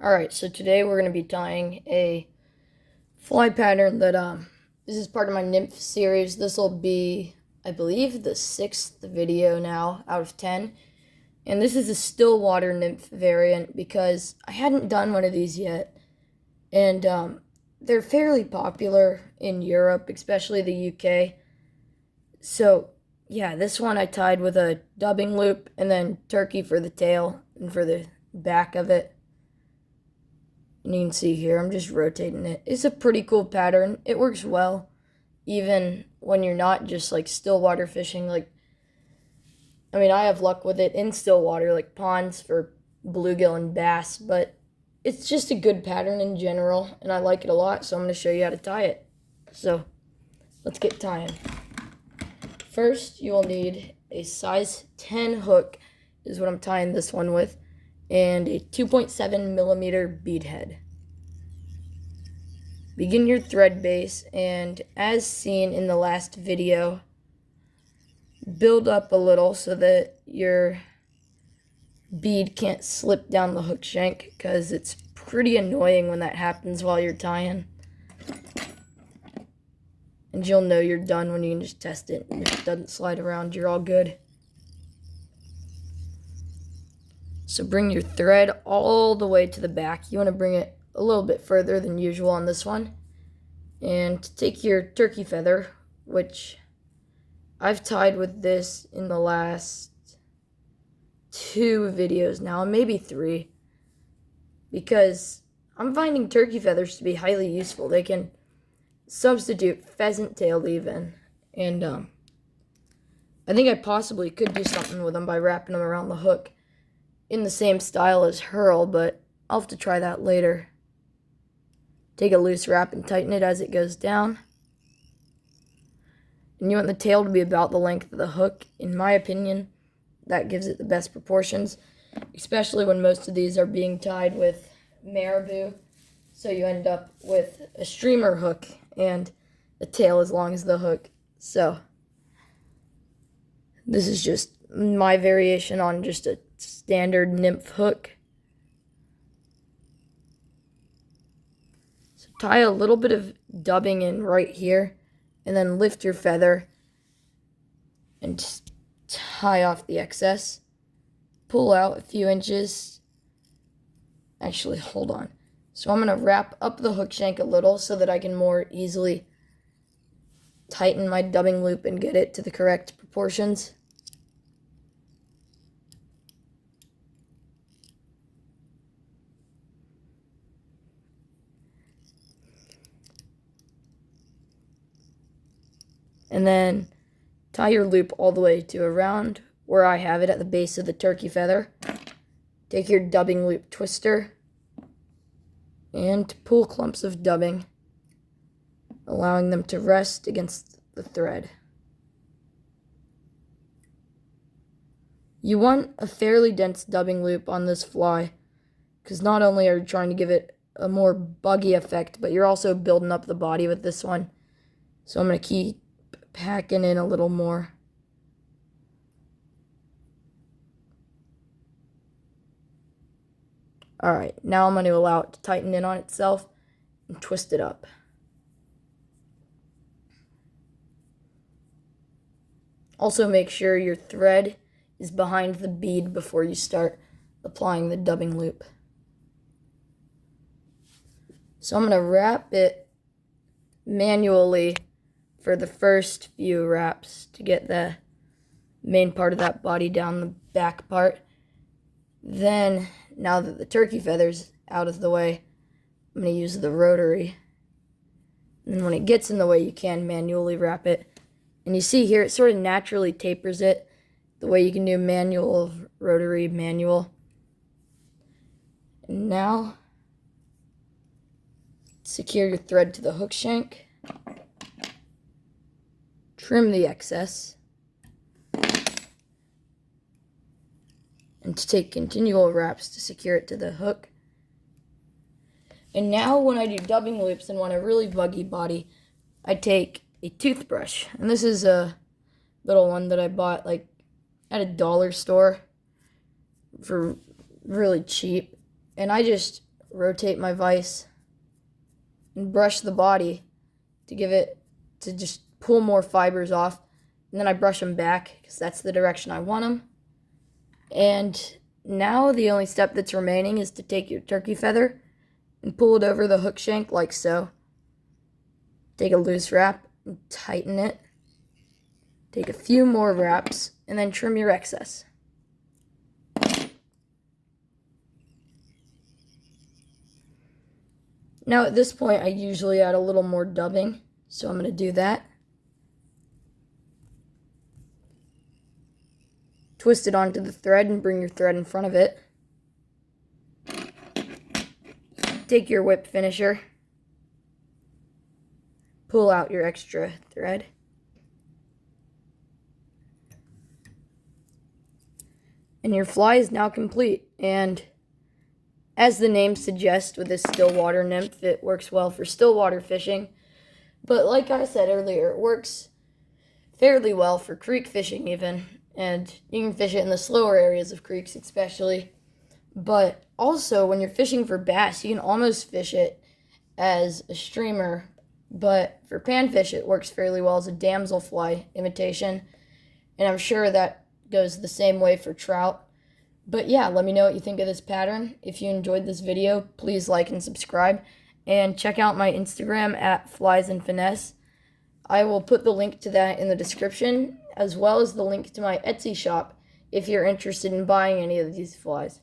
Alright, so today we're going to be tying a fly pattern that, this is part of my nymph series. This will be, I believe, the 6th video now out of 10. And this is a stillwater nymph variant because I hadn't done one of these yet. And, they're fairly popular in Europe, especially the UK. So, yeah, this one I tied with a dubbing loop and then turkey for the tail and for the back of it. And you can see here, I'm just rotating it. It's a pretty cool pattern. It works well, even when you're not just like stillwater fishing. I have luck with it in stillwater, like ponds for bluegill and bass, but it's just a good pattern in general, and I like it a lot, so I'm going to show you how to tie it. So, let's get tying. First, you will need a size 10 hook, is what I'm tying this one with, and a 2.7 millimeter bead head. Begin your thread base, and as seen in the last video, build up a little so that your bead can't slip down the hook shank, because it's pretty annoying when that happens while you're tying. And you'll know you're done when you can just test it, and if it doesn't slide around, you're all good. So bring your thread all the way to the back. You want to bring it a little bit further than usual on this one. And take your turkey feather, which I've tied with this in the last 2 videos now, maybe 3. Because I'm finding turkey feathers to be highly useful. They can substitute pheasant tail even. And I think I possibly could do something with them by wrapping them around the hook in the same style as Hurl, but I'll have to try that later. Take a loose wrap and tighten it as it goes down. And you want the tail to be about the length of the hook. In my opinion, that gives it the best proportions, especially when most of these are being tied with marabou. So you end up with a streamer hook and a tail as long as the hook. So this is just my variation on just a standard nymph hook. So tie a little bit of dubbing in right here, and then lift your feather and just tie off the excess. Pull out a few inches. Actually, hold on. So I'm going to wrap up the hook shank a little so that I can more easily tighten my dubbing loop and get it to the correct proportions. And then tie your loop all the way to around where I have it at the base of the turkey feather. Take your dubbing loop twister and pull clumps of dubbing, allowing them to rest against the thread. You want a fairly dense dubbing loop on this fly, because not only are you trying to give it a more buggy effect, but you're also building up the body with this one. So I'm going to keep packing in a little more. Alright, now I'm going to allow it to tighten in on itself and twist it up. Also make sure your thread is behind the bead before you start applying the dubbing loop. So I'm going to wrap it manually for the first few wraps to get the main part of that body down the back part. Then, now that the turkey feather's out of the way, I'm going to use the rotary. And when it gets in the way, you can manually wrap it. And you see here, it sort of naturally tapers it, the way you can do manual, rotary, manual. And now, secure your thread to the hook shank. Trim the excess. And to take continual wraps to secure it to the hook. And now when I do dubbing loops and want a really buggy body, I take a toothbrush. And this is a little one that I bought like at a dollar store for really cheap. And I just rotate my vise and brush the body to just pull more fibers off. And then I brush them back because that's the direction I want them. And now the only step that's remaining is to take your turkey feather and pull it over the hook shank like so. Take a loose wrap and tighten it. Take a few more wraps and then trim your excess. Now at this point I usually add a little more dubbing, so I'm going to do that. Twist it onto the thread and bring your thread in front of it. Take your whip finisher. Pull out your extra thread. And your fly is now complete. And as the name suggests with this stillwater nymph, it works well for stillwater fishing. But like I said earlier, it works fairly well for creek fishing even. And you can fish it in the slower areas of creeks especially. But also when you're fishing for bass, you can almost fish it as a streamer. But for panfish, it works fairly well as a damselfly imitation. And I'm sure that goes the same way for trout. But yeah, let me know what you think of this pattern. If you enjoyed this video, please like and subscribe. And check out my Instagram at fliesandfinesse. I will put the link to that in the description, as well as the link to my Etsy shop if you're interested in buying any of these flies.